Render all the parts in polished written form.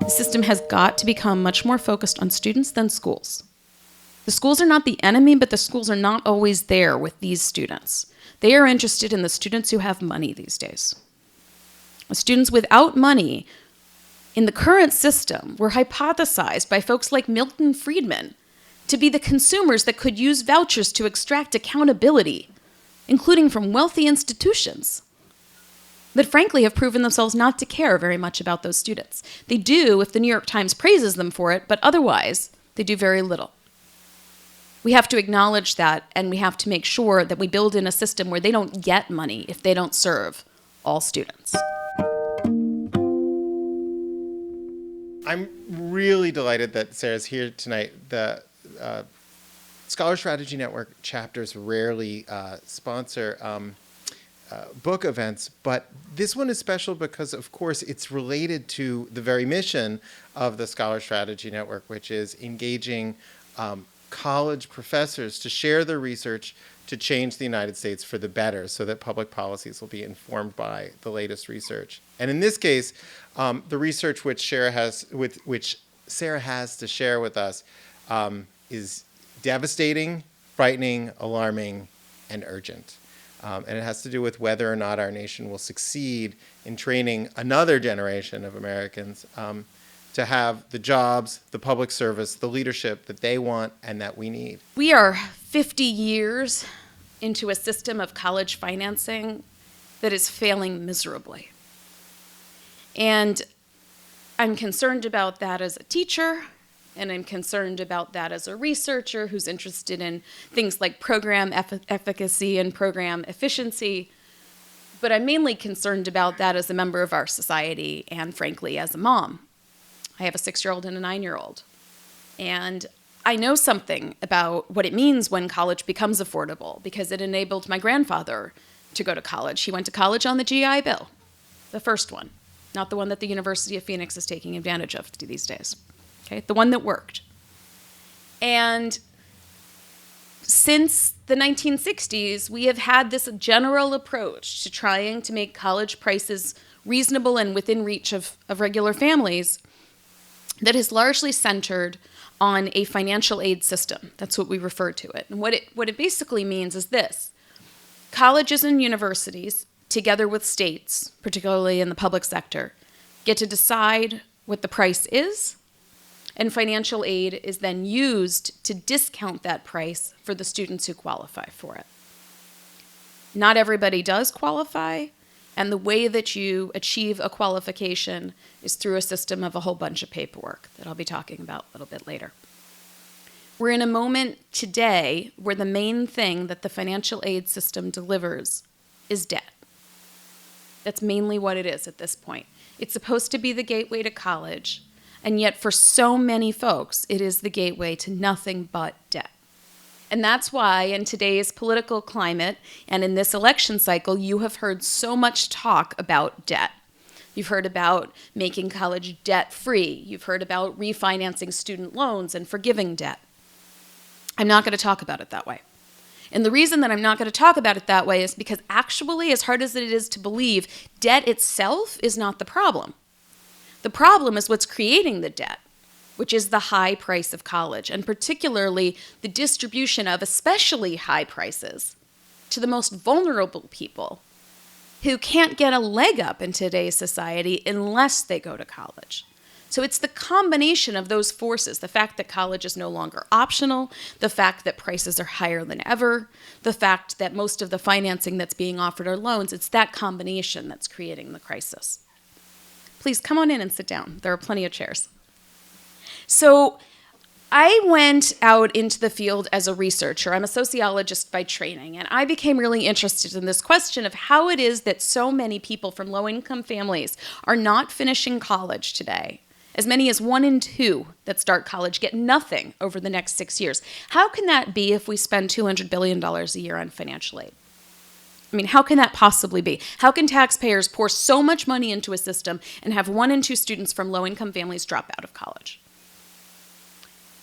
The system has got to become much more focused on students than schools. The schools are not the enemy, but the schools are not always there with these students. They are interested in the students who have money these days. The students without money in the current system were hypothesized by folks like Milton Friedman to be the consumers that could use vouchers to extract accountability, including from wealthy institutions that frankly have proven themselves not to care very much about those students. They do if the New York Times praises them for it, but otherwise they do very little. We have to acknowledge that, and we have to make sure that we build in a system where they don't get money if they don't serve all students. I'm really delighted that Sara's here tonight. The Scholar Strategy Network chapters rarely sponsor book events, but this one is special because, of course, it's related to the very mission of the Scholar Strategy Network, which is engaging college professors to share their research to change the United States for the better so that public policies will be informed by the latest research. And in this case, the research which Sara has to share with us is devastating, frightening, alarming, and urgent. And it has to do with whether or not our nation will succeed in training another generation of Americans to have the jobs, the public service, the leadership that they want and that we need. We are 50 years into a system of college financing that is failing miserably. And I'm concerned about that as a teacher, and I'm concerned about that as a researcher who's interested in things like program efficacy and program efficiency. But I'm mainly concerned about that as a member of our society and, frankly, as a mom. I have a 6-year-old and a 9-year-old. And I know something about what it means when college becomes affordable because it enabled my grandfather to go to college. He went to college on the GI Bill, the first one, not the one that the University of Phoenix is taking advantage of these days. Okay, the one that worked. And since the 1960s, we have had this general approach to trying to make college prices reasonable and within reach of regular families that is largely centered on a financial aid system. That's what we refer to it. And what it basically means is this. Colleges and universities, together with states, particularly in the public sector, get to decide what the price is, and financial aid is then used to discount that price for the students who qualify for it. Not everybody does qualify, and the way that you achieve a qualification is through a system of a whole bunch of paperwork that I'll be talking about a little bit later. We're in a moment today where the main thing that the financial aid system delivers is debt. That's mainly what it is at this point. It's supposed to be the gateway to college, and yet for so many folks, it is the gateway to nothing but debt. And that's why in today's political climate and in this election cycle, you have heard so much talk about debt. You've heard about making college debt-free. You've heard about refinancing student loans and forgiving debt. I'm not going to talk about it that way. And the reason that I'm not going to talk about it that way is because actually, as hard as it is to believe, debt itself is not the problem. The problem is what's creating the debt, which is the high price of college, and particularly the distribution of especially high prices to the most vulnerable people who can't get a leg up in today's society unless they go to college. So it's the combination of those forces, the fact that college is no longer optional, the fact that prices are higher than ever, the fact that most of the financing that's being offered are loans, it's that combination that's creating the crisis. Please come on in and sit down. There are plenty of chairs. So I went out into the field as a researcher. I'm a sociologist by training, and I became really interested in this question of how it is that so many people from low-income families are not finishing college today. As many as 1 in 2 that start college get nothing over the next 6 years. How can that be if we spend $200 billion a year on financial aid? I mean, how can that possibly be? How can taxpayers pour so much money into a system and have 1 in 2 students from low-income families drop out of college?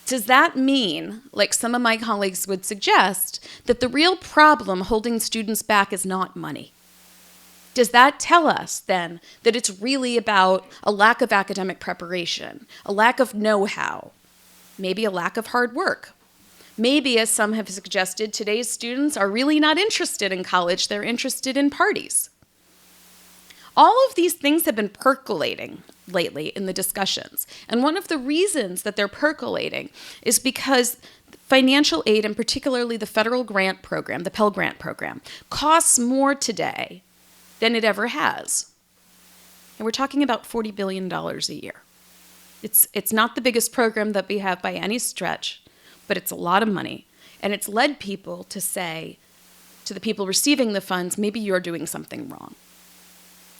Does that mean, like some of my colleagues would suggest, that the real problem holding students back is not money? Does that tell us then that it's really about a lack of academic preparation, a lack of know-how, maybe a lack of hard work? Maybe, as some have suggested, today's students are really not interested in college, they're interested in parties. All of these things have been percolating lately in the discussions. And one of the reasons that they're percolating is because financial aid, and particularly the federal grant program, the Pell Grant program, costs more today than it ever has. And we're talking about $40 billion a year. It's not the biggest program that we have by any stretch, but it's a lot of money. And it's led people to say to the people receiving the funds, maybe you're doing something wrong.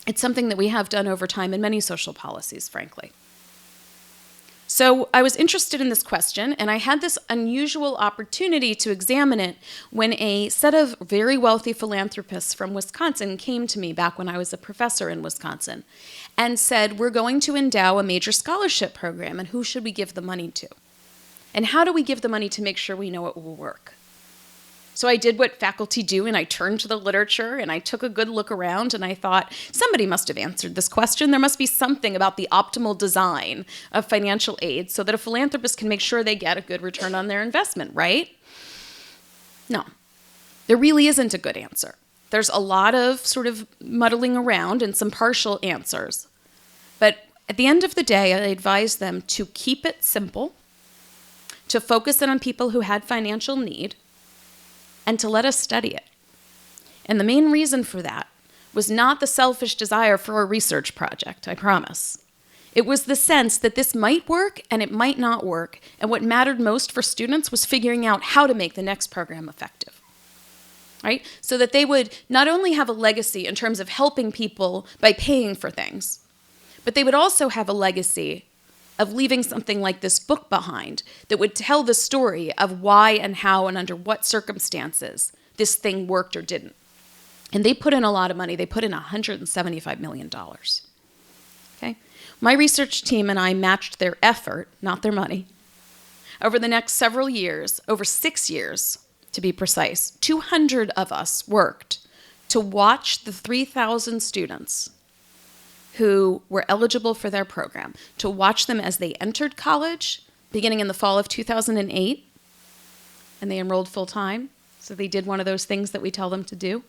It's something that we have done over time in many social policies, frankly. So I was interested in this question, and I had this unusual opportunity to examine it when a set of very wealthy philanthropists from Wisconsin came to me back when I was a professor in Wisconsin and said, we're going to endow a major scholarship program, and who should we give the money to? And how do we give the money to make sure we know it will work? So I did what faculty do, and I turned to the literature, and I took a good look around, and I thought, somebody must have answered this question. There must be something about the optimal design of financial aid so that a philanthropist can make sure they get a good return on their investment, right? No, there really isn't a good answer. There's a lot of sort of muddling around and some partial answers. But at the end of the day, I advised them to keep it simple, to focus in on people who had financial need, and to let us study it. And the main reason for that was not the selfish desire for a research project, I promise. It was the sense that this might work and it might not work, and what mattered most for students was figuring out how to make the next program effective, right? So that they would not only have a legacy in terms of helping people by paying for things, but they would also have a legacy of leaving something like this book behind that would tell the story of why and how and under what circumstances this thing worked or didn't. And they put in a lot of money. They put in $175 million. Okay? My research team and I matched their effort, not their money, over the next several years, over 6 years to be precise. 200 of us worked to watch the 3,000 students who were eligible for their program, to watch them as they entered college, beginning in the fall of 2008, and they enrolled full-time, so they did one of those things that we tell them to do.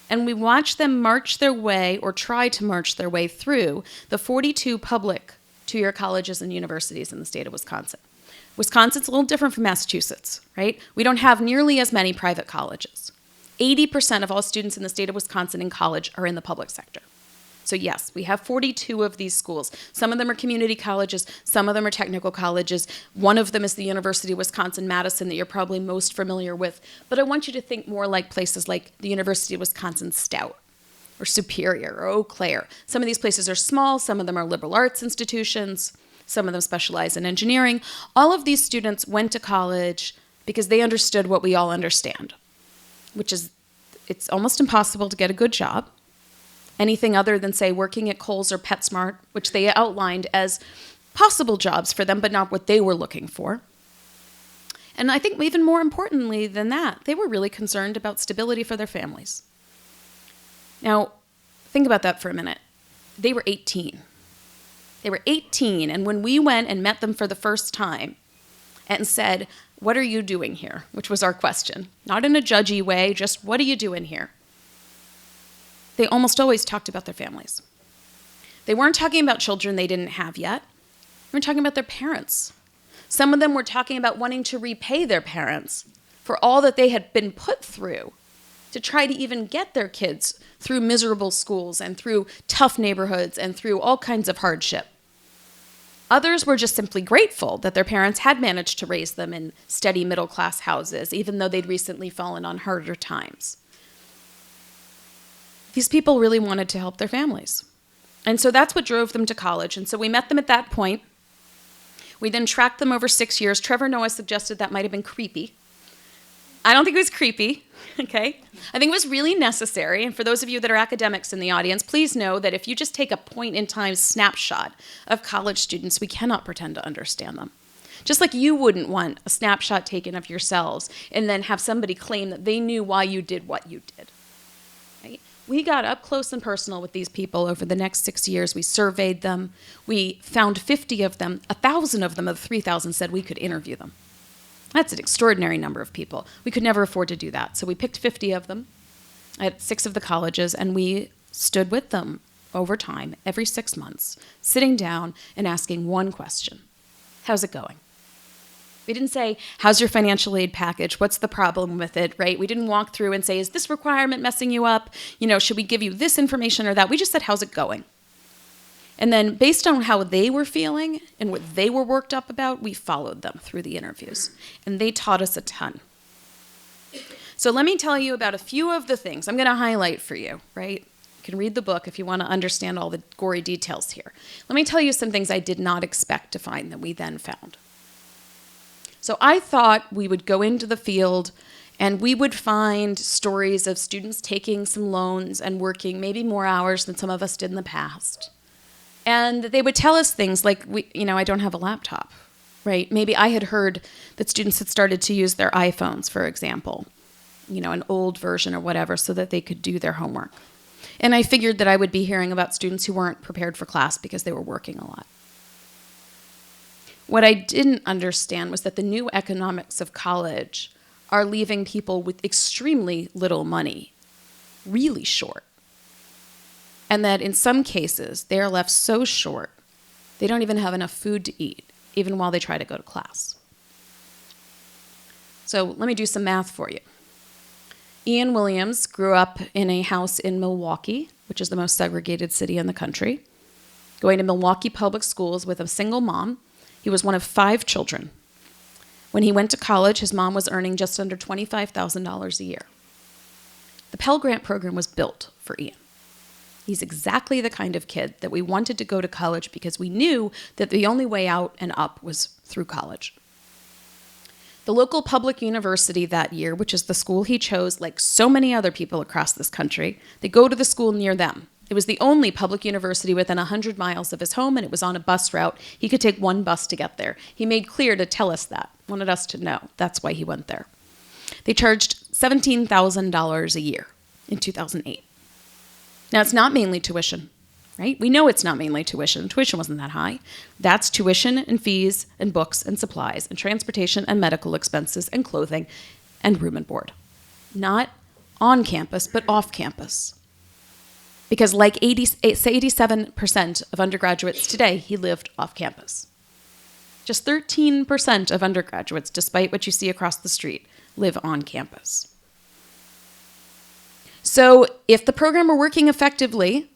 And we watched them march their way, or try to march their way through, the 42 public two-year colleges and universities in the state of Wisconsin. Wisconsin's a little different from Massachusetts, right? We don't have nearly as many private colleges. 80% of all students in the state of Wisconsin in college are in the public sector. So yes, we have 42 of these schools. Some of them are community colleges, some of them are technical colleges. One of them is the University of Wisconsin-Madison that you're probably most familiar with. But I want you to think more like places like the University of Wisconsin-Stout or Superior or Eau Claire. Some of these places are small, some of them are liberal arts institutions, some of them specialize in engineering. All of these students went to college because they understood what we all understand, which is it's almost impossible to get a good job. Anything other than, say, working at Kohl's or PetSmart, which they outlined as possible jobs for them, but not what they were looking for. And I think even more importantly than that, they were really concerned about stability for their families. Now, think about that for a minute. They were 18. They were 18, and when we went and met them for the first time and said, "What are you doing here?" which was our question. Not in a judgy way, just, "What are you doing here?" They almost always talked about their families. They weren't talking about children they didn't have yet. They were talking about their parents. Some of them were talking about wanting to repay their parents for all that they had been put through to try to even get their kids through miserable schools and through tough neighborhoods and through all kinds of hardship. Others were just simply grateful that their parents had managed to raise them in steady middle-class houses, even though they'd recently fallen on harder times. These people really wanted to help their families. And so that's what drove them to college. And so we met them at that point. We then tracked them over 6 years. Trevor Noah suggested that might have been creepy. I don't think it was creepy, okay? I think it was really necessary. And for those of you that are academics in the audience, please know that if you just take a point-in-time snapshot of college students, we cannot pretend to understand them. Just like you wouldn't want a snapshot taken of yourselves and then have somebody claim that they knew why you did what you did. Right? We got up close and personal with these people over the next 6 years. We surveyed them. We found 50 of them. 1,000 of them of the 3,000 said we could interview them. That's an extraordinary number of people. We could never afford to do that. So we picked 50 of them at 6 of the colleges, and we stood with them over time, every 6 months, sitting down and asking one question. How's it going? We didn't say, how's your financial aid package? What's the problem with it, right? We didn't walk through and say, is this requirement messing you up? Should we give you this information or that? We just said, how's it going? And then based on how they were feeling and what they were worked up about, we followed them through the interviews. And they taught us a ton. So let me tell you about a few of the things I'm going to highlight for you, right? You can read the book if you want to understand all the gory details here. Let me tell you some things I did not expect to find that we then found. So I thought we would go into the field and we would find stories of students taking some loans and working maybe more hours than some of us did in the past. And they would tell us things like, I don't have a laptop, right? Maybe I had heard that students had started to use their iPhones, for example, an old version or whatever, so that they could do their homework. And I figured that I would be hearing about students who weren't prepared for class because they were working a lot. What I didn't understand was that the new economics of college are leaving people with extremely little money, really short. And that in some cases, they are left so short, they don't even have enough food to eat, even while they try to go to class. So let me do some math for you. Ian Williams grew up in a house in Milwaukee, which is the most segregated city in the country, going to Milwaukee public schools with a single mom. He was one of 5 children. When he went to college, his mom was earning just under $25,000 a year. The Pell Grant program was built for Ian. He's exactly the kind of kid that we wanted to go to college because we knew that the only way out and up was through college. The local public university that year, which is the school he chose, like so many other people across this country, they go to the school near them. It was the only public university within 100 miles of his home, and it was on a bus route. He could take one bus to get there. He made clear to tell us that, wanted us to know. That's why he went there. They charged $17,000 a year in 2008. Now, it's not mainly tuition, right? We know it's not mainly tuition. Tuition wasn't that high. That's tuition and fees and books and supplies and transportation and medical expenses and clothing and room and board. Not on campus, but off campus. Because like 87% of undergraduates today, he lived off campus. Just 13% of undergraduates, despite what you see across the street, live on campus. So if the program were working effectively,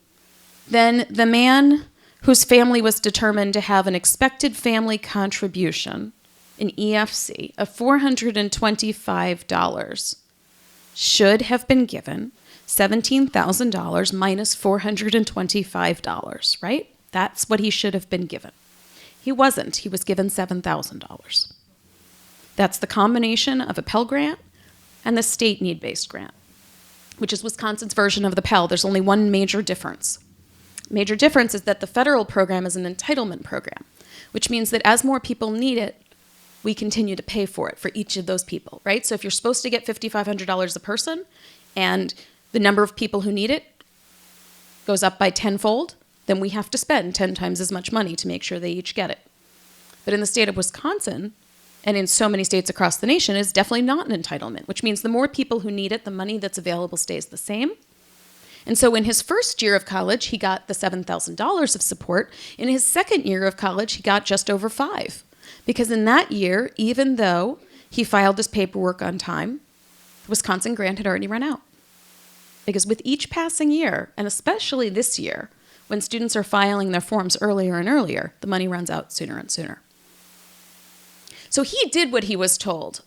then the man whose family was determined to have an expected family contribution, an EFC, of $425 should have been given $17,000 minus $425, right? That's what he should have been given. He wasn't. He was given $7,000. That's the combination of a Pell Grant and the state need-based grant, which is Wisconsin's version of the Pell. There's only one major difference. Major difference is that the federal program is an entitlement program, which means that as more people need it, we continue to pay for it for each of those people, right? So if you're supposed to get $5,500 a person and the number of people who need it goes up by tenfold, then we have to spend 10 times as much money to make sure they each get it. But in the state of Wisconsin, and in so many states across the nation, it's definitely not an entitlement, which means the more people who need it, the money that's available stays the same. And so in his first year of college, he got the $7,000 of support. In his second year of college, he got just over $5,000. Because in that year, even though he filed his paperwork on time, the Wisconsin grant had already run out. Because with each passing year, and especially this year, when students are filing their forms earlier and earlier, the money runs out sooner and sooner. So he did what he was told.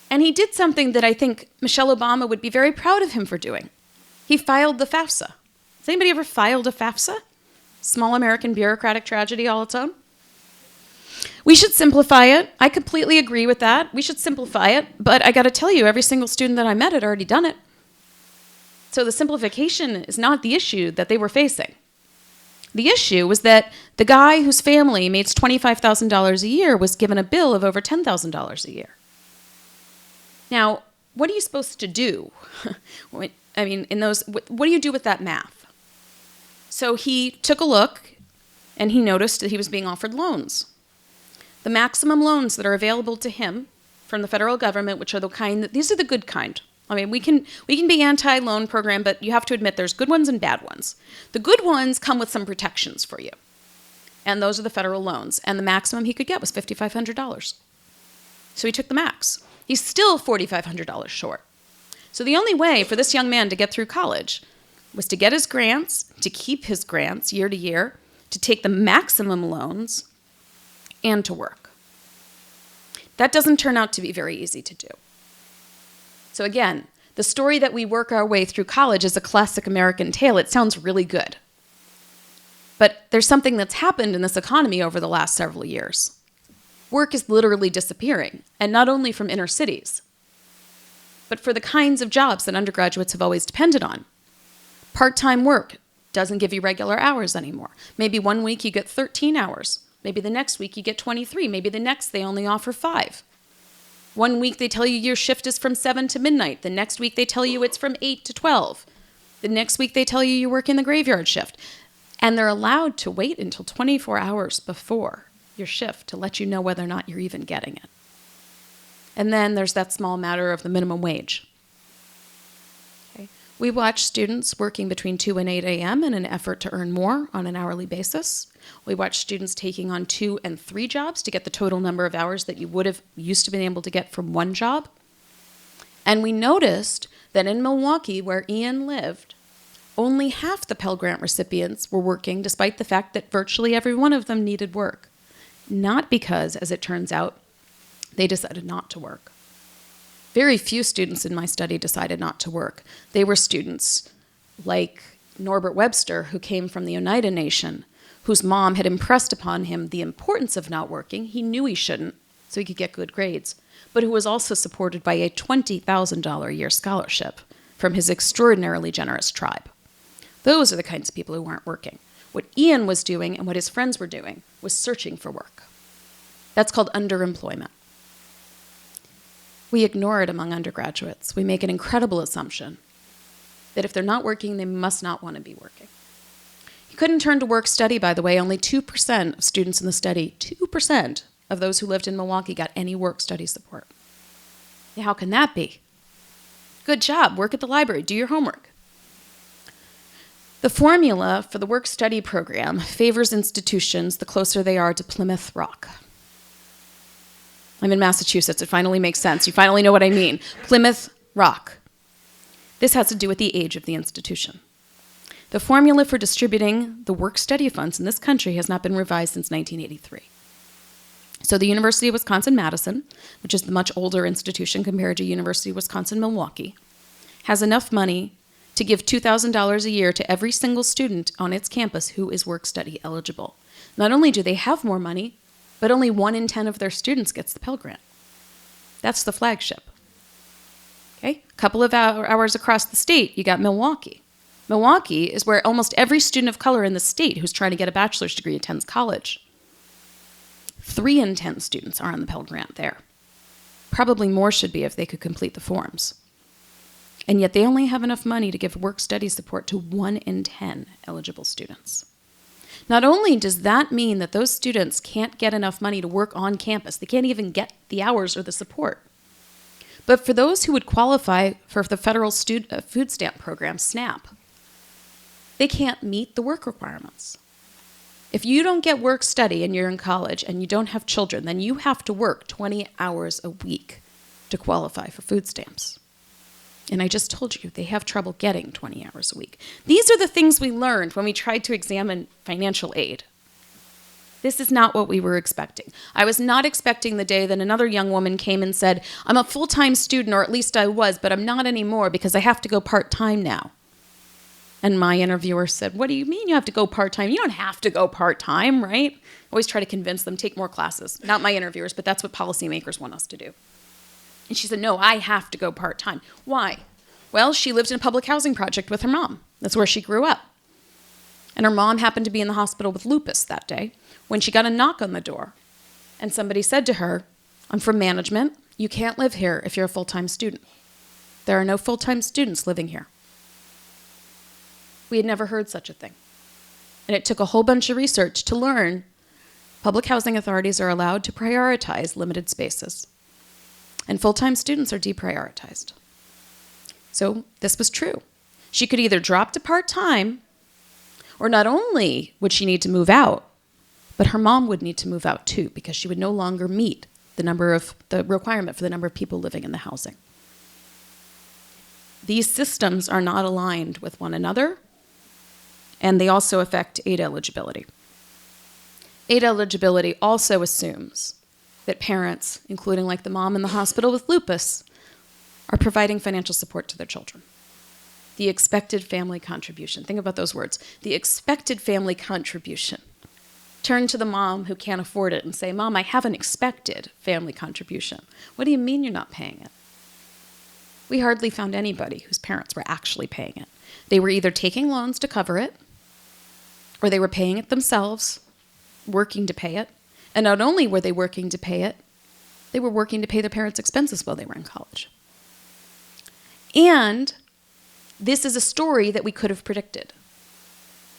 And he did something that I think Michelle Obama would be very proud of him for doing. He filed the FAFSA. Has anybody ever filed a FAFSA? Small American bureaucratic tragedy all its own. We should simplify it. I completely agree with that. We should simplify it. But I got to tell you, every single student that I met had already done it. So the simplification is not the issue that they were facing. The issue was that the guy whose family makes $25,000 a year was given a bill of over $10,000 a year. Now, what are you supposed to do? I mean, in those, what do you do with that math? So he took a look and he noticed that he was being offered loans. The maximum loans that are available to him from the federal government, which are the kind that, these are the good kind. I mean, we can be anti-loan program, but you have to admit there's good ones and bad ones. The good ones come with some protections for you. And those are the federal loans. And the maximum he could get was $5,500. So he took the max. He's still $4,500 short. So the only way for this young man to get through college was to get his grants, to keep his grants year to year, to take the maximum loans, and to work. That doesn't turn out to be very easy to do. So again, the story that we work our way through college is a classic American tale. It sounds really good. But there's something that's happened in this economy over the last several years. Work is literally disappearing, and not only from inner cities, but for the kinds of jobs that undergraduates have always depended on. Part-time work doesn't give you regular hours anymore. Maybe one week you get 13 hours. Maybe the next week you get 23. Maybe the next they only offer 5. One week they tell you your shift is from 7 to midnight. The next week they tell you it's from 8 to 12. The next week they tell you you work in the graveyard shift. And they're allowed to wait until 24 hours before your shift to let you know whether or not you're even getting it. And then there's that small matter of the minimum wage. Okay. We watch students working between 2 and 8 a.m. in an effort to earn more on an hourly basis. We watch students taking on 2 and 3 jobs to get the total number of hours that you would have used to been able to get from one job. And we noticed that in Milwaukee, where Ian lived, only half the Pell Grant recipients were working, despite the fact that virtually every one of them needed work. Not because, as it turns out, they decided not to work. Very few students in my study decided not to work. They were students like Norbert Webster, who came from the Oneida Nation, whose mom had impressed upon him the importance of not working. He knew he shouldn't, so he could get good grades, but who was also supported by a $20,000 a year scholarship from his extraordinarily generous tribe. Those are the kinds of people who weren't working. What Ian was doing and what his friends were doing was searching for work. That's called underemployment. We ignore it among undergraduates. We make an incredible assumption that if they're not working, they must not want to be working. You couldn't turn to work study, by the way. Only 2% of students in the study, 2% of those who lived in Milwaukee got any work study support. Now, how can that be? Good job. Work at the library. Do your homework. The formula for the work-study program favors institutions the closer they are to Plymouth Rock. I'm in Massachusetts. It finally makes sense. You finally know what I mean. Plymouth Rock. This has to do with the age of the institution. The formula for distributing the work-study funds in this country has not been revised since 1983. So the University of Wisconsin-Madison, which is the much older institution compared to University of Wisconsin-Milwaukee, has enough money to give $2,000 a year to every single student on its campus who is work-study eligible. Not only do they have more money, but only 1 in 10 of their students gets the Pell Grant. That's the flagship. Okay? A couple of hours across the state, you got Milwaukee. Milwaukee is where almost every student of color in the state who's trying to get a bachelor's degree attends college. 3 in 10 students are on the Pell Grant there. Probably more should be if they could complete the forms. And yet they only have enough money to give work-study support to 1 in 10 eligible students. Not only does that mean that those students can't get enough money to work on campus, they can't even get the hours or the support, but for those who would qualify for the federal food stamp program, SNAP, they can't meet the work requirements. If you don't get work-study and you're in college and you don't have children, then you have to work 20 hours a week to qualify for food stamps. And I just told you, they have trouble getting 20 hours a week. These are the things we learned when we tried to examine financial aid. This is not what we were expecting. I was not expecting the day that another young woman came and said, I'm a full-time student, or at least I was, but I'm not anymore because I have to go part-time now. And my interviewer said, what do you mean you have to go part-time? You don't have to go part-time, right? I always try to convince them, take more classes. Not my interviewers, but that's what policymakers want us to do. And she said, no, I have to go part-time. Why? Well, she lived in a public housing project with her mom. That's where she grew up. And her mom happened to be in the hospital with lupus that day when she got a knock on the door. And somebody said to her, I'm from management. You can't live here if you're a full-time student. There are no full-time students living here. We had never heard such a thing. And it took a whole bunch of research to learn public housing authorities are allowed to prioritize limited spaces, and full-time students are deprioritized. So this was true. She could either drop to part-time, or not only would she need to move out, but her mom would need to move out too, because she would no longer meet the requirement for the number of people living in the housing. These systems are not aligned with one another, and they also affect aid eligibility. Aid eligibility also assumes that parents, including like the mom in the hospital with lupus, are providing financial support to their children. The expected family contribution. Think about those words. The expected family contribution. Turn to the mom who can't afford it and say, Mom, I have an expected family contribution. What do you mean you're not paying it? We hardly found anybody whose parents were actually paying it. They were either taking loans to cover it, or they were paying it themselves, working to pay it. And not only were they working to pay it, they were working to pay their parents' expenses while they were in college. And this is a story that we could have predicted.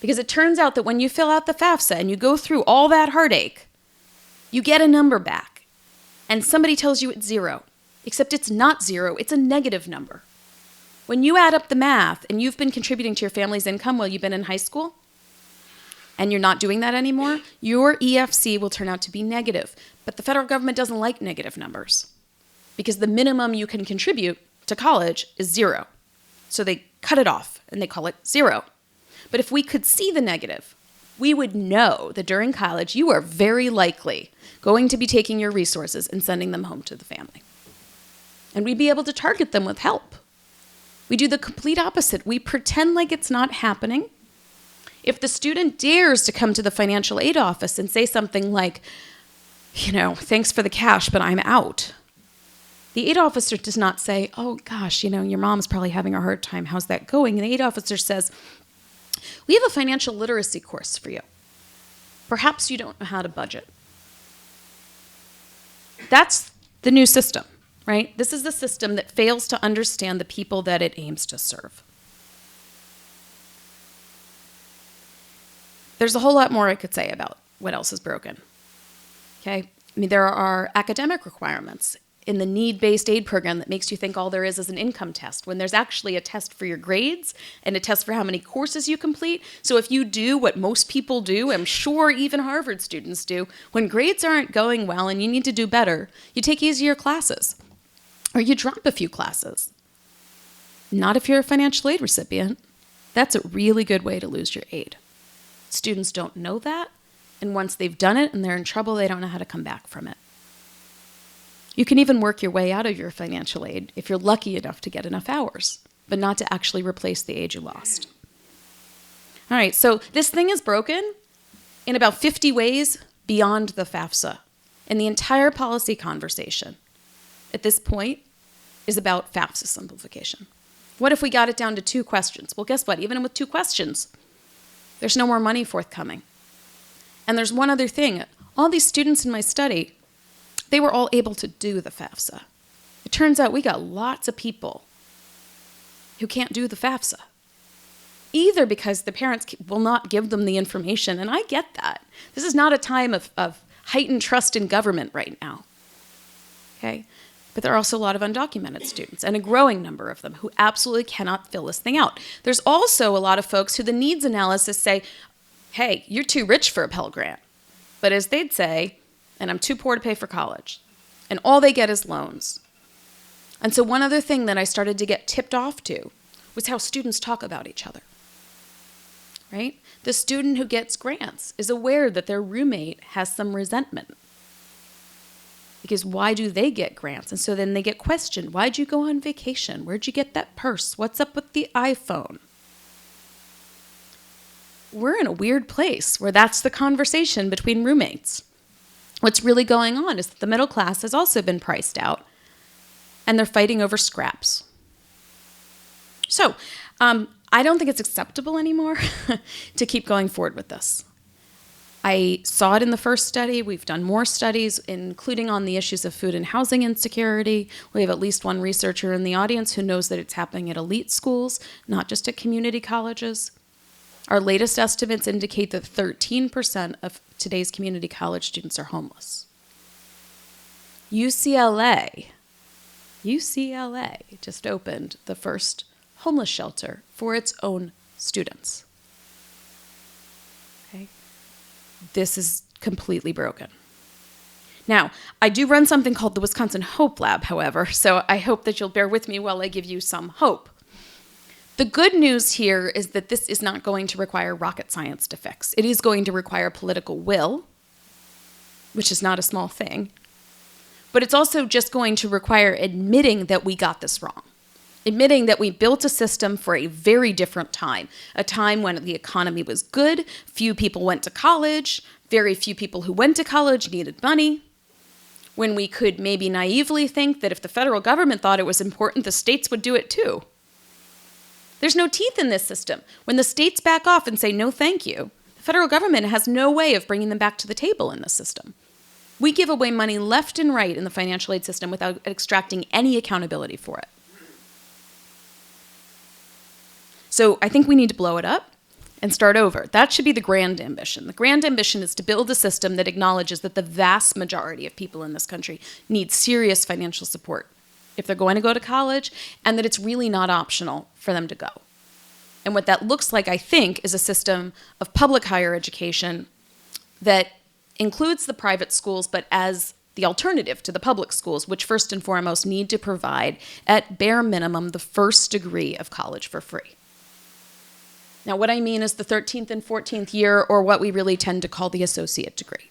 Because it turns out that when you fill out the FAFSA and you go through all that heartache, you get a number back. And somebody tells you it's zero. Except it's not zero, it's a negative number. When you add up the math and you've been contributing to your family's income while you've been in high school, and you're not doing that anymore, your EFC will turn out to be negative. But the federal government doesn't like negative numbers because the minimum you can contribute to college is zero. So they cut it off and they call it zero. But if we could see the negative, we would know that during college you are very likely going to be taking your resources and sending them home to the family. And we'd be able to target them with help. We do the complete opposite. We pretend like it's not happening. If the student dares to come to the financial aid office and say something like, thanks for the cash, but I'm out, the aid officer does not say, oh gosh, your mom's probably having a hard time. How's that going? And the aid officer says, we have a financial literacy course for you. Perhaps you don't know how to budget. That's the new system, right? This is the system that fails to understand the people that it aims to serve. There's a whole lot more I could say about what else is broken, okay? There are academic requirements in the need-based aid program that makes you think all there is an income test, when there's actually a test for your grades and a test for how many courses you complete. So if you do what most people do, I'm sure even Harvard students do, when grades aren't going well and you need to do better, you take easier classes, or you drop a few classes. Not if you're a financial aid recipient. That's a really good way to lose your aid. Students don't know that, and once they've done it and they're in trouble, they don't know how to come back from it. You can even work your way out of your financial aid if you're lucky enough to get enough hours, but not to actually replace the aid you lost. All right, so this thing is broken in about 50 ways beyond the FAFSA, and the entire policy conversation at this point is about FAFSA simplification. What if we got it down to 2 questions? Well, guess what? Even with 2 questions, there's no more money forthcoming. And there's one other thing. All these students in my study, they were all able to do the FAFSA. It turns out we got lots of people who can't do the FAFSA, either because the parents will not give them the information, and I get that. This is not a time of heightened trust in government right now, okay? But there are also a lot of undocumented students, and a growing number of them, who absolutely cannot fill this thing out. There's also a lot of folks who the needs analysis say, hey, you're too rich for a Pell Grant. But as they'd say, and I'm too poor to pay for college. And all they get is loans. And so one other thing that I started to get tipped off to was how students talk about each other, right? The student who gets grants is aware that their roommate has some resentment. Because why do they get grants? And so then they get questioned. Why'd you go on vacation? Where'd you get that purse? What's up with the iPhone? We're in a weird place where that's the conversation between roommates. What's really going on is that the middle class has also been priced out, and they're fighting over scraps. So I don't think it's acceptable anymore to keep going forward with this. I saw it in the first study. We've done more studies, including on the issues of food and housing insecurity. We have at least one researcher in the audience who knows that it's happening at elite schools, not just at community colleges. Our latest estimates indicate that 13% of today's community college students are homeless. UCLA just opened the first homeless shelter for its own students. Okay? This is completely broken. Now, I do run something called the Wisconsin Hope Lab, however, so I hope that you'll bear with me while I give you some hope. The good news here is that this is not going to require rocket science to fix. It is going to require political will, which is not a small thing, but it's also just going to require admitting that we got this wrong. Admitting that we built a system for a very different time, a time when the economy was good, few people went to college, very few people who went to college needed money, when we could maybe naively think that if the federal government thought it was important, the states would do it too. There's no teeth in this system. When the states back off and say no thank you, the federal government has no way of bringing them back to the table in this system. We give away money left and right in the financial aid system without extracting any accountability for it. So I think we need to blow it up and start over. That should be the grand ambition. The grand ambition is to build a system that acknowledges that the vast majority of people in this country need serious financial support if they're going to go to college, and that it's really not optional for them to go. And what that looks like, I think, is a system of public higher education that includes the private schools, but as the alternative to the public schools, which first and foremost need to provide, at bare minimum, the first degree of college for free. Now, what I mean is the 13th and 14th year, or what we really tend to call the associate degree.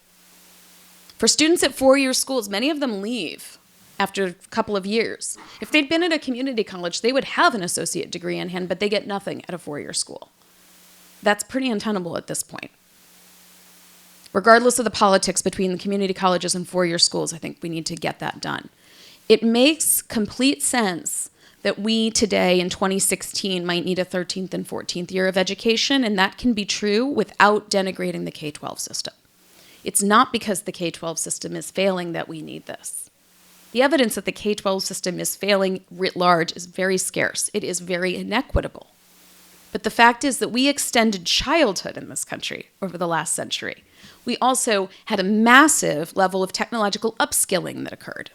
For students at four-year schools, many of them leave after a couple of years. If they'd been at a community college, they would have an associate degree in hand, but they get nothing at a four-year school. That's pretty untenable at this point. Regardless of the politics between the community colleges and four-year schools, I think we need to get that done. It makes complete sense that we today in 2016 might need a 13th and 14th year of education, and that can be true without denigrating the K-12 system. It's not because the K-12 system is failing that we need this. The evidence that the K-12 system is failing writ large is very scarce. It is very inequitable. But the fact is that we extended childhood in this country over the last century. We also had a massive level of technological upskilling that occurred.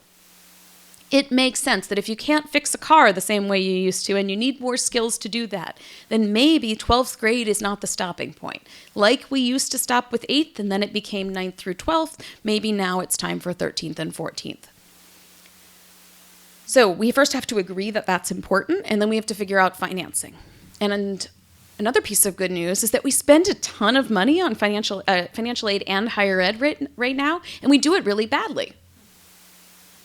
It makes sense that if you can't fix a car the same way you used to and you need more skills to do that, then maybe 12th grade is not the stopping point. Like we used to stop with 8th and then it became 9th through 12th, maybe now it's time for 13th and 14th. So we first have to agree that that's important, and then we have to figure out financing. And another piece of good news is that we spend a ton of money on financial aid and higher ed right now, and we do it really badly.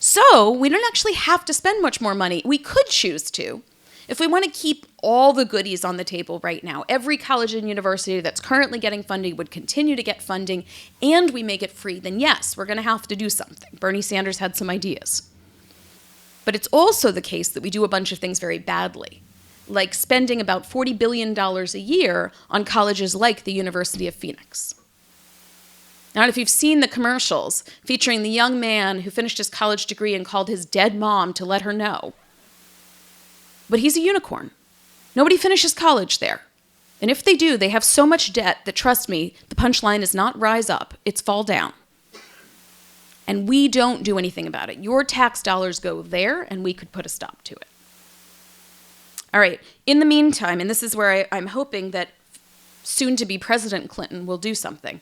So we don't actually have to spend much more money. We could choose to. If we want to keep all the goodies on the table right now, every college and university that's currently getting funding would continue to get funding, and we make it free, then yes, we're going to have to do something. Bernie Sanders had some ideas. But it's also the case that we do a bunch of things very badly, like spending about $40 billion a year on colleges like the University of Phoenix. Now, if you've seen the commercials featuring the young man who finished his college degree and called his dead mom to let her know, but he's a unicorn. Nobody finishes college there. And if they do, they have so much debt that, trust me, the punchline is not rise up, it's fall down. And we don't do anything about it. Your tax dollars go there, and we could put a stop to it. All right, in the meantime, and this is where I'm hoping that soon-to-be President Clinton will do something,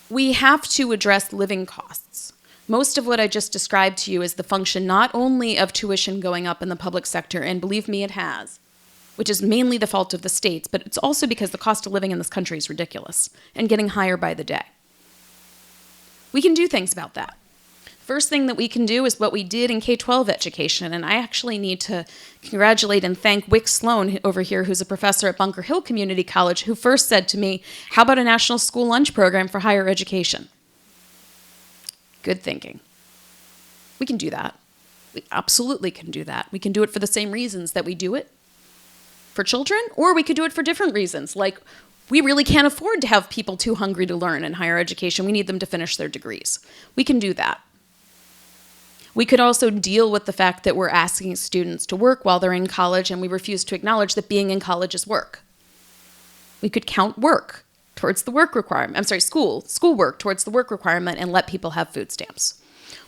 we have to address living costs. Most of what I just described to you is the function not only of tuition going up in the public sector, and believe me, it has, which is mainly the fault of the states, but it's also because the cost of living in this country is ridiculous and getting higher by the day. We can do things about that. First thing that we can do is what we did in K-12 education, and I actually need to congratulate and thank Wick Sloan over here, who's a professor at Bunker Hill Community College, who first said to me, how about a national school lunch program for higher education? Good thinking. We can do that. We absolutely can do that. We can do it for the same reasons that we do it for children, or we could do it for different reasons, like we really can't afford to have people too hungry to learn in higher education. We need them to finish their degrees. We can do that. We could also deal with the fact that we're asking students to work while they're in college, and we refuse to acknowledge that being in college is work. We could count work towards the work requirement. I'm sorry, schoolwork towards the work requirement and let people have food stamps.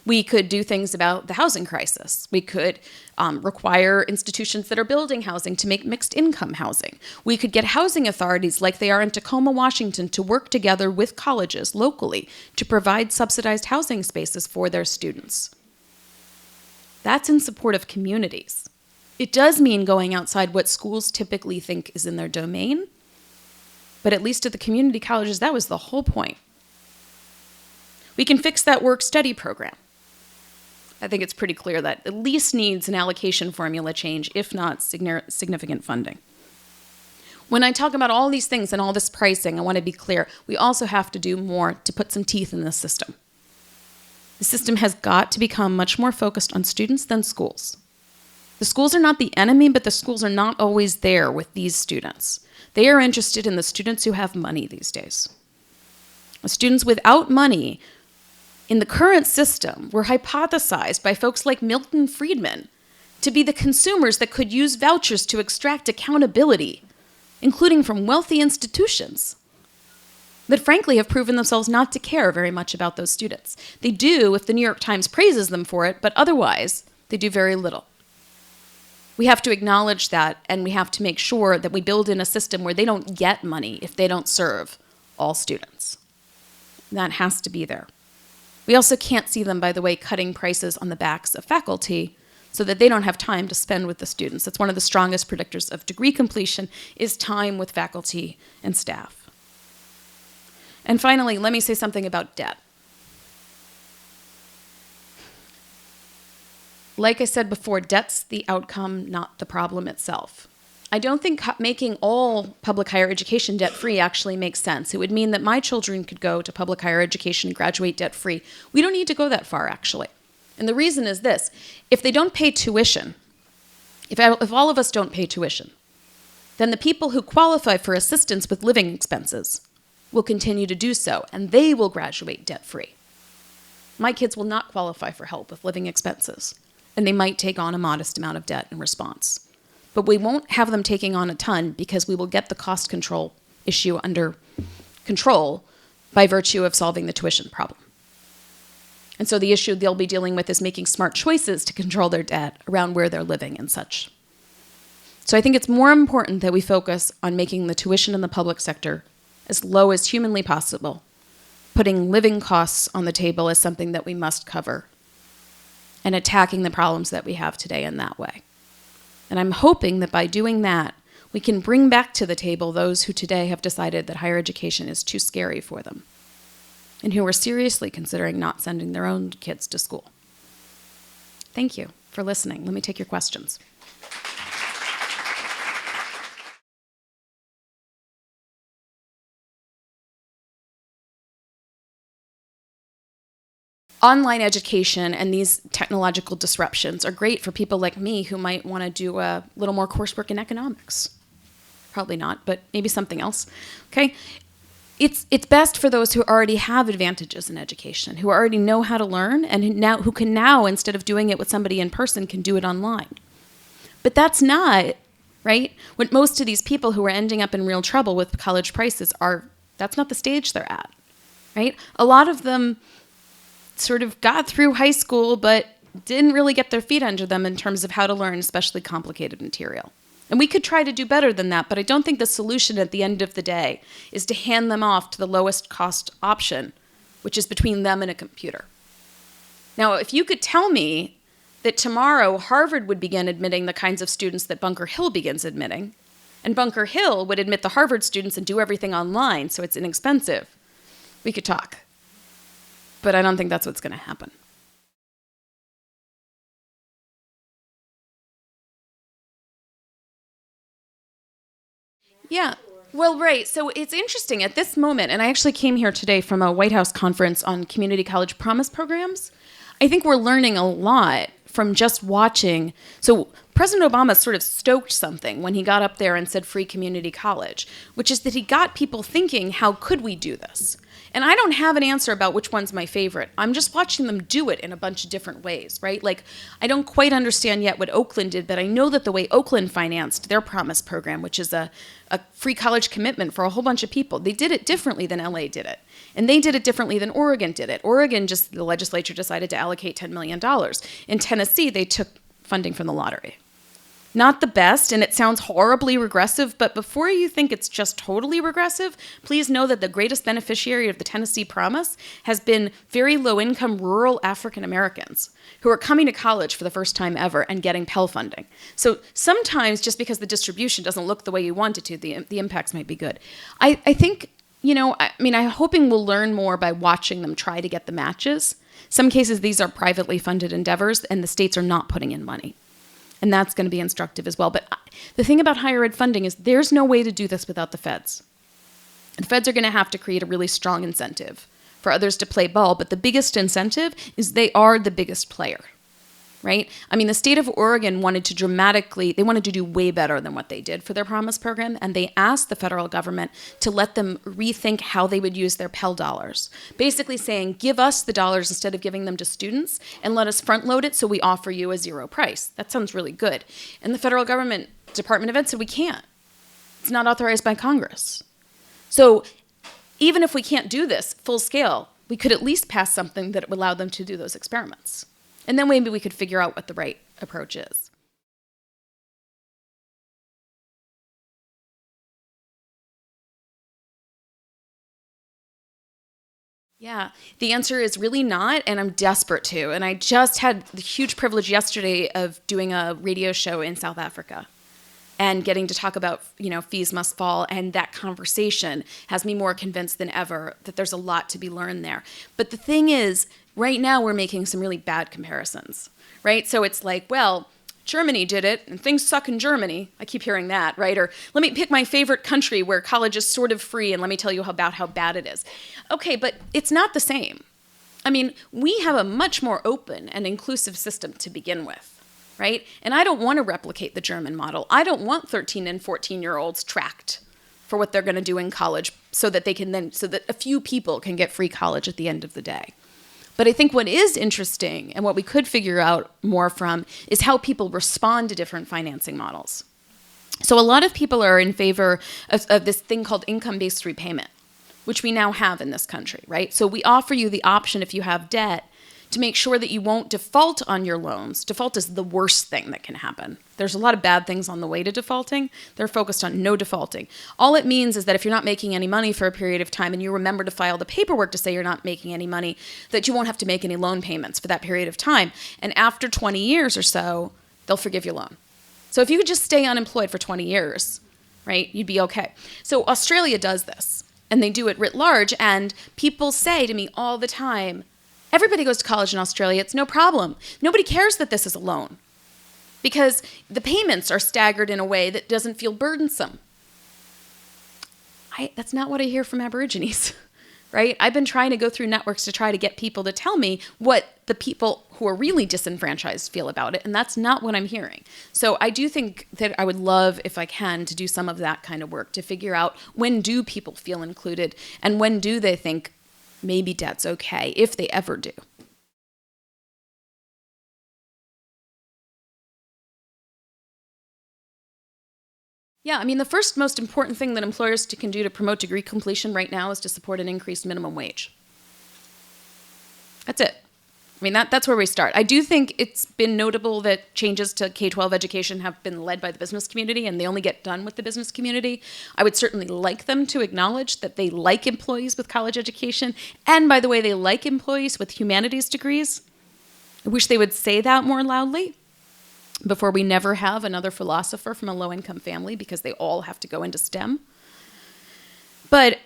We could do things about the housing crisis. We could require institutions that are building housing to make mixed income housing. We could get housing authorities like they are in Tacoma, Washington, to work together with colleges locally to provide subsidized housing spaces for their students. That's in support of communities. It does mean going outside what schools typically think is in their domain, but at least at the community colleges, that was the whole point. We can fix that work-study program. I think it's pretty clear that at least needs an allocation formula change, if not significant funding. When I talk about all these things and all this pricing, I want to be clear, we also have to do more to put some teeth in this system. The system has got to become much more focused on students than schools. The schools are not the enemy, but the schools are not always there with these students. They are interested in the students who have money these days. The students without money in the current system were hypothesized by folks like Milton Friedman to be the consumers that could use vouchers to extract accountability, including from wealthy institutions, that frankly have proven themselves not to care very much about those students. They do if the New York Times praises them for it, but otherwise they do very little. We have to acknowledge that, and we have to make sure that we build in a system where they don't get money if they don't serve all students. That has to be there. We also can't see them, by the way, cutting prices on the backs of faculty so that they don't have time to spend with the students. That's one of the strongest predictors of degree completion is time with faculty and staff. And finally, let me say something about debt. Like I said before, debt's the outcome, not the problem itself. I don't think making all public higher education debt-free actually makes sense. It would mean that my children could go to public higher education and graduate debt-free. We don't need to go that far, actually. And the reason is this. If they don't pay tuition, if all of us don't pay tuition, then the people who qualify for assistance with living expenses will continue to do so, and they will graduate debt-free. My kids will not qualify for help with living expenses, and they might take on a modest amount of debt in response. But we won't have them taking on a ton because we will get the cost control issue under control by virtue of solving the tuition problem. And so the issue they'll be dealing with is making smart choices to control their debt around where they're living and such. So I think it's more important that we focus on making the tuition in the public sector as low as humanly possible. Putting living costs on the table is something that we must cover, and attacking the problems that we have today in that way. And I'm hoping that by doing that, we can bring back to the table those who today have decided that higher education is too scary for them, and who are seriously considering not sending their own kids to school. Thank you for listening. Let me take your questions. Online education and these technological disruptions are great for people like me who might want to do a little more coursework in economics. Probably not, but maybe something else. Okay? It's best for those who already have advantages in education, who already know how to learn, and who can now, instead of doing it with somebody in person, can do it online. But that's not, right? What most of these people who are ending up in real trouble with college prices that's not the stage they're at, right? A lot of them sort of got through high school, but didn't really get their feet under them in terms of how to learn especially complicated material. And we could try to do better than that, but I don't think the solution at the end of the day is to hand them off to the lowest cost option, which is between them and a computer. Now, if you could tell me that tomorrow Harvard would begin admitting the kinds of students that Bunker Hill begins admitting, and Bunker Hill would admit the Harvard students and do everything online so it's inexpensive, we could talk. But I don't think that's what's going to happen. Yeah, well, right. So it's interesting at this moment, and I actually came here today from a White House conference on community college promise programs. I think we're learning a lot from just watching. So President Obama sort of stoked something when he got up there and said free community college, which is that he got people thinking, how could we do this? And I don't have an answer about which one's my favorite. I'm just watching them do it in a bunch of different ways, right? Like, I don't quite understand yet what Oakland did, but I know that the way Oakland financed their Promise program, which is a free college commitment for a whole bunch of people, they did it differently than LA did it. And they did it differently than Oregon did it. Oregon, the legislature decided to allocate $10 million. In Tennessee, they took funding from the lottery. Not the best, and it sounds horribly regressive, but before you think it's just totally regressive, please know that the greatest beneficiary of the Tennessee Promise has been very low-income rural African Americans who are coming to college for the first time ever and getting Pell funding. So sometimes, just because the distribution doesn't look the way you want it to, the impacts might be good. I think, I'm hoping we'll learn more by watching them try to get the matches. Some cases, these are privately funded endeavors, and the states are not putting in money. And that's going to be instructive as well. But the thing about higher ed funding is there's no way to do this without the feds. The feds are going to have to create a really strong incentive for others to play ball. But the biggest incentive is they are the biggest player, right? I mean, the state of Oregon wanted to do way better than what they did for their Promise program. And they asked the federal government to let them rethink how they would use their Pell dollars. Basically saying, give us the dollars instead of giving them to students and let us front load it so we offer you a zero price. That sounds really good. And the federal government Department of Ed said, we can't. It's not authorized by Congress. So even if we can't do this full scale, we could at least pass something that would allow them to do those experiments. And then maybe we could figure out what the right approach is. Yeah, the answer is really not, and I'm desperate to. And I just had the huge privilege yesterday of doing a radio show in South Africa and getting to talk about, fees must fall. And that conversation has me more convinced than ever that there's a lot to be learned there. But the thing is, right now we're making some really bad comparisons. Right? So it's like, well, Germany did it, and things suck in Germany. I keep hearing that, right? Or let me pick my favorite country where college is sort of free, and let me tell you about how bad it is. Okay, but it's not the same. I mean, we have a much more open and inclusive system to begin with, right? And I don't want to replicate the German model. I don't want 13 and 14-year-olds tracked for what they're going to do in college so that a few people can get free college at the end of the day. But I think what is interesting and what we could figure out more from is how people respond to different financing models. So a lot of people are in favor of this thing called income-based repayment, which we now have in this country, right? So we offer you the option, if you have debt, to make sure that you won't default on your loans. Default is the worst thing that can happen. There's a lot of bad things on the way to defaulting. They're focused on no defaulting. All it means is that if you're not making any money for a period of time and you remember to file the paperwork to say you're not making any money, that you won't have to make any loan payments for that period of time. And after 20 years or so, they'll forgive your loan. So if you could just stay unemployed for 20 years, right, you'd be okay. So Australia does this, and they do it writ large, and people say to me all the time, everybody goes to college in Australia. It's no problem. Nobody cares that this is a loan because the payments are staggered in a way that doesn't feel burdensome. That's not what I hear from Aborigines, right? I've been trying to go through networks to try to get people to tell me what the people who are really disenfranchised feel about it, and that's not what I'm hearing. So I do think that I would love, if I can, to do some of that kind of work to figure out when do people feel included and when do they think maybe debt's okay, if they ever do. Yeah, I mean, the first most important thing that employers can do to promote degree completion right now is to support an increased minimum wage. That's it. I mean, that's where we start. I do think it's been notable that changes to K-12 education have been led by the business community, and they only get done with the business community. I would certainly like them to acknowledge that they like employees with college education, and by the way, they like employees with humanities degrees. I wish they would say that more loudly before we never have another philosopher from a low-income family because they all have to go into STEM. But,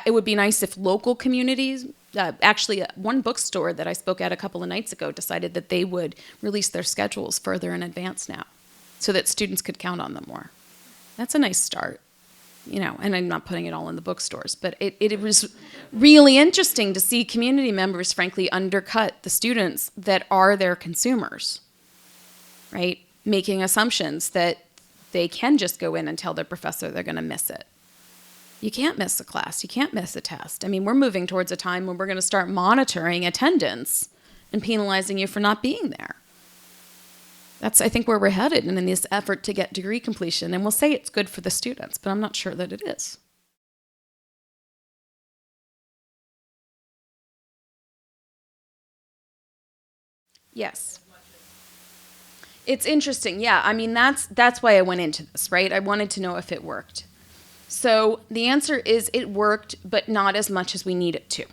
it would be nice if local communities, actually one bookstore that I spoke at a couple of nights ago decided that they would release their schedules further in advance now so that students could count on them more. That's a nice start, and I'm not putting it all in the bookstores, but it was really interesting to see community members, frankly, undercut the students that are their consumers, right? Making assumptions that they can just go in and tell their professor they're going to miss it. You can't miss a class. You can't miss a test. I mean, we're moving towards a time when we're going to start monitoring attendance and penalizing you for not being there. That's, I think, where we're headed in this effort to get degree completion. And we'll say it's good for the students, but I'm not sure that it is. Yes. It's interesting. Yeah, I mean, that's why I went into this, right? I wanted to know if it worked. So the answer is it worked, but not as much as we need it to,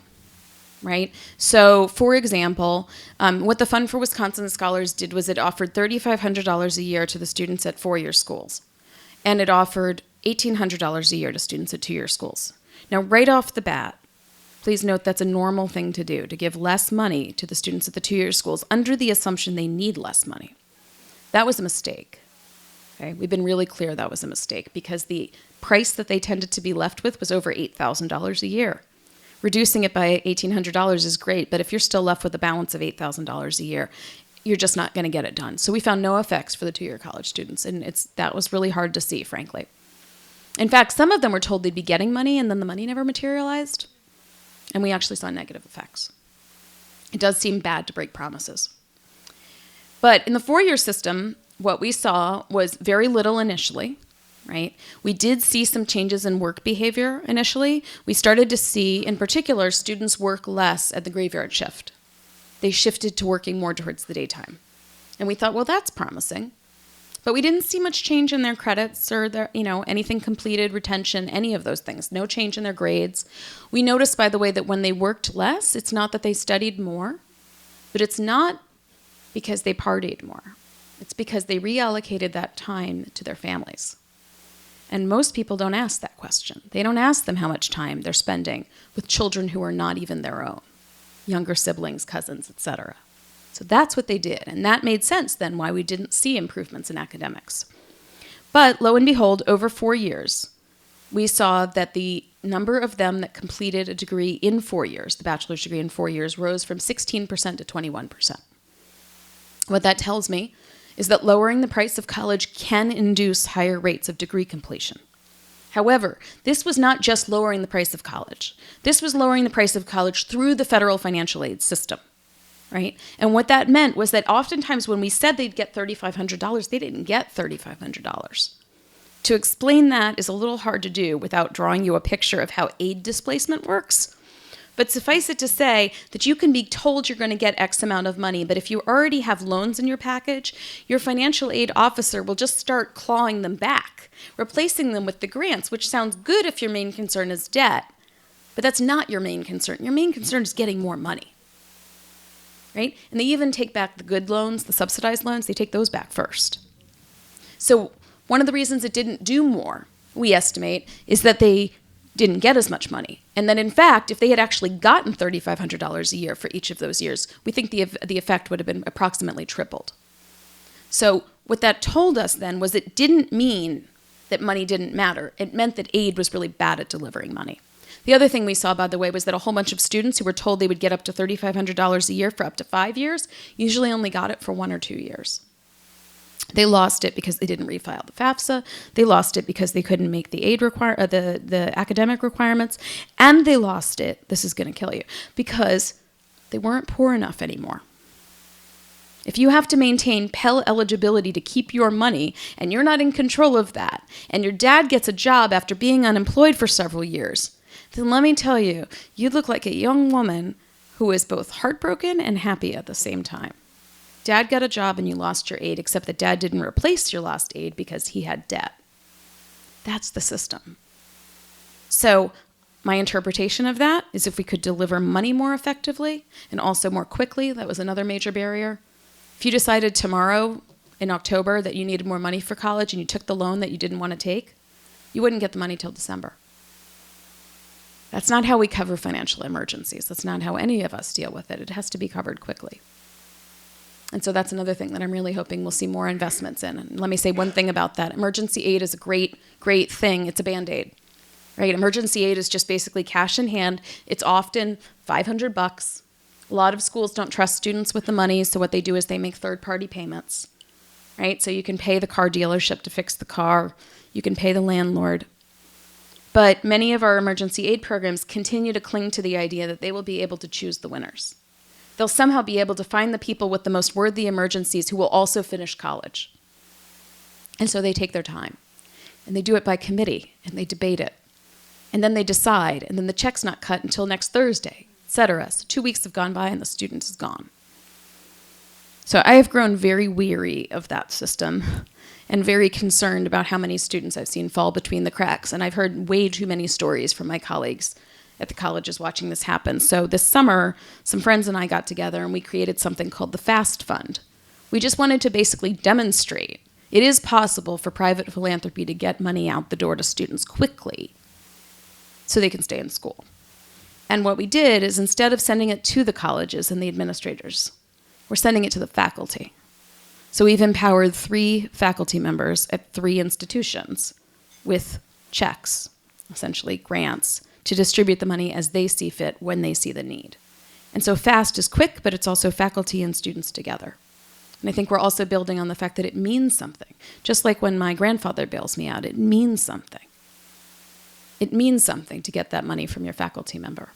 right? So, for example, what the Fund for Wisconsin Scholars did was it offered $3,500 a year to the students at four-year schools, and it offered $1,800 a year to students at two-year schools. Now, right off the bat, please note that's a normal thing to do, to give less money to the students at the two-year schools under the assumption they need less money. That was a mistake. Okay? We've been really clear that was a mistake because the price that they tended to be left with was over $8,000 a year. Reducing it by $1,800 is great, but if you're still left with a balance of $8,000 a year, you're just not going to get it done. So we found no effects for the two-year college students, and that was really hard to see, frankly. In fact, some of them were told they'd be getting money, and then the money never materialized, and we actually saw negative effects. It does seem bad to break promises. But in the four-year system, what we saw was very little initially, right? We did see some changes in work behavior initially. We started to see, in particular, students work less at the graveyard shift. They shifted to working more towards the daytime. And we thought, well, that's promising. But we didn't see much change in their credits or their, anything completed, retention, any of those things. No change in their grades. We noticed, by the way, that when they worked less, it's not that they studied more, but it's not because they partied more. It's because they reallocated that time to their families. And most people don't ask that question. They don't ask them how much time they're spending with children who are not even their own, younger siblings, cousins, etc. So that's what they did. And that made sense then why we didn't see improvements in academics. But lo and behold, over 4 years, we saw that the number of them that completed a degree in 4 years, the bachelor's degree in 4 years, rose from 16% to 21%. What that tells me is that lowering the price of college can induce higher rates of degree completion. However, this was not just lowering the price of college. This was lowering the price of college through the federal financial aid system, right? And what that meant was that oftentimes when we said they'd get $3,500, they didn't get $3,500. To explain that is a little hard to do without drawing you a picture of how aid displacement works. But suffice it to say that you can be told you're going to get X amount of money, but if you already have loans in your package, your financial aid officer will just start clawing them back, replacing them with the grants, which sounds good if your main concern is debt, but that's not your main concern. Your main concern is getting more money, right? And they even take back the good loans, the subsidized loans, they take those back first. So one of the reasons it didn't do more, we estimate, is that they didn't get as much money. And then, in fact, if they had actually gotten $3,500 a year for each of those years, we think the effect would have been approximately tripled. So what that told us then was it didn't mean that money didn't matter. It meant that aid was really bad at delivering money. The other thing we saw, by the way, was that a whole bunch of students who were told they would get up to $3,500 a year for up to 5 years usually only got it for 1 or 2 years. They lost it because they didn't refile the FAFSA. They lost it because they couldn't make the aid the academic requirements, and they lost it. This is going to kill you because they weren't poor enough anymore. If you have to maintain Pell eligibility to keep your money, and you're not in control of that, and your dad gets a job after being unemployed for several years, then let me tell you, you look like a young woman who is both heartbroken and happy at the same time. Dad got a job and you lost your aid, except that Dad didn't replace your lost aid because he had debt. That's the system. So my interpretation of that is if we could deliver money more effectively and also more quickly, that was another major barrier. If you decided tomorrow in October that you needed more money for college and you took the loan that you didn't want to take, you wouldn't get the money till December. That's not how we cover financial emergencies. That's not how any of us deal with it. It has to be covered quickly. And so that's another thing that I'm really hoping we'll see more investments in. And let me say one thing about that. Emergency aid is a great, great thing. It's a Band-Aid, right? Emergency aid is just basically cash in hand. It's often $500. A lot of schools don't trust students with the money, so what they do is they make third-party payments, right? So you can pay the car dealership to fix the car. You can pay the landlord. But many of our emergency aid programs continue to cling to the idea that they will be able to choose the winners. They'll somehow be able to find the people with the most worthy emergencies who will also finish college. And so they take their time. And they do it by committee, and they debate it. And then they decide, and then the check's not cut until next Thursday, etc. So 2 weeks have gone by, and the student is gone. So I have grown very weary of that system and very concerned about how many students I've seen fall between the cracks. And I've heard way too many stories from my colleagues at the colleges watching this happen. So this summer, some friends and I got together and we created something called the FAST Fund. We just wanted to basically demonstrate it is possible for private philanthropy to get money out the door to students quickly so they can stay in school. And what we did is instead of sending it to the colleges and the administrators, we're sending it to the faculty. So we've empowered 3 faculty members at 3 institutions with checks, essentially grants, to distribute the money as they see fit when they see the need. And so FAST is quick, but it's also faculty and students together. And I think we're also building on the fact that it means something. Just like when my grandfather bails me out, it means something. It means something to get that money from your faculty member.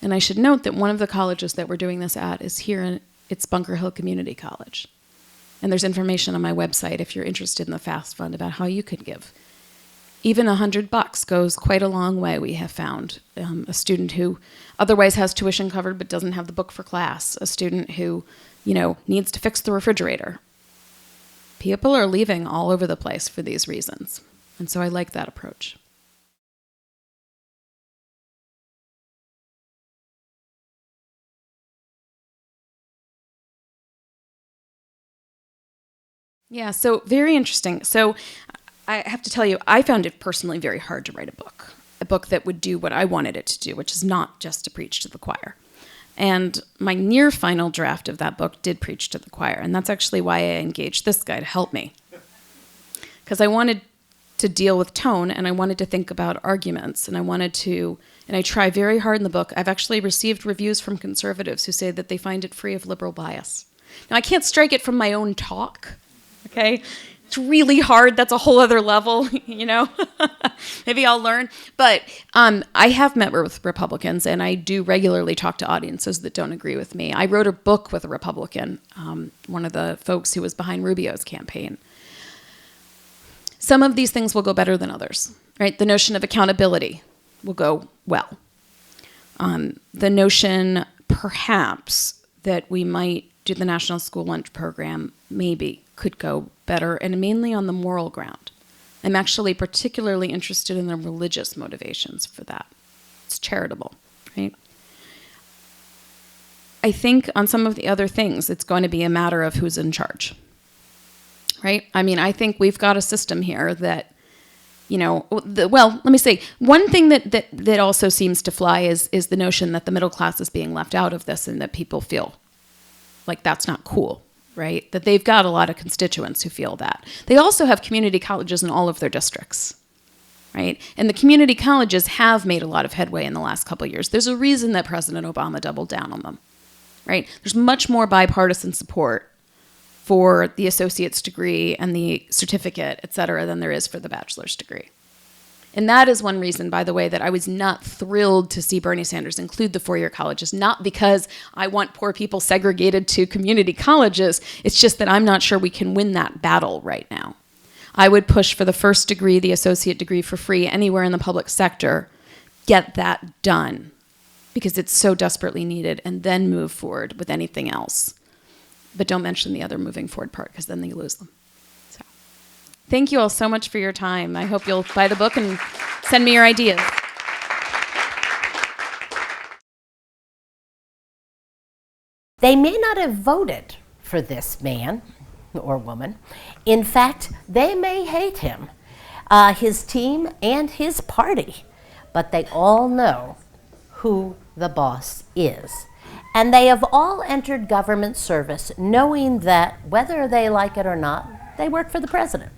And I should note that one of the colleges that we're doing this at is here it's Bunker Hill Community College. And there's information on my website if you're interested in the FAST Fund about how you could give. Even $100 goes quite a long way, we have found. A student who otherwise has tuition covered but doesn't have the book for class. A student who, needs to fix the refrigerator. People are leaving all over the place for these reasons. And so I like that approach. Yeah, so very interesting. So I have to tell you, I found it personally very hard to write a book that would do what I wanted it to do, which is not just to preach to the choir. And my near final draft of that book did preach to the choir, and that's actually why I engaged this guy to help me. Because I wanted to deal with tone, and I wanted to think about arguments, and I try very hard in the book. I've actually received reviews from conservatives who say that they find it free of liberal bias. Now, I can't strike it from my own talk, okay? It's really hard. That's a whole other level, Maybe I'll learn. But I have met with Republicans, and I do regularly talk to audiences that don't agree with me. I wrote a book with a Republican, one of the folks who was behind Rubio's campaign. Some of these things will go better than others, right? The notion of accountability will go well. The notion, perhaps, that we might do the National School Lunch Program maybe could go better, and mainly on the moral ground. I'm actually particularly interested in the religious motivations for that. It's charitable, right? I think on some of the other things, it's going to be a matter of who's in charge, right? I mean, I think we've got a system here that, let me say, one thing that also seems to fly is the notion that the middle class is being left out of this and that people feel like that's not cool, right? That they've got a lot of constituents who feel that. They also have community colleges in all of their districts, right? And the community colleges have made a lot of headway in the last couple of years. There's a reason that President Obama doubled down on them, right? There's much more bipartisan support for the associate's degree and the certificate, et cetera, than there is for the bachelor's degree. And that is one reason, by the way, that I was not thrilled to see Bernie Sanders include the four-year colleges, not because I want poor people segregated to community colleges. It's just that I'm not sure we can win that battle right now. I would push for the first degree, the associate degree, for free anywhere in the public sector. Get that done because it's so desperately needed, and then move forward with anything else. But don't mention the other moving forward part because then you lose them. Thank you all so much for your time. I hope you'll buy the book and send me your ideas. They may not have voted for this man or woman. In fact, they may hate him, his team, and his party. But they all know who the boss is. And they have all entered government service knowing that whether they like it or not, they work for the president.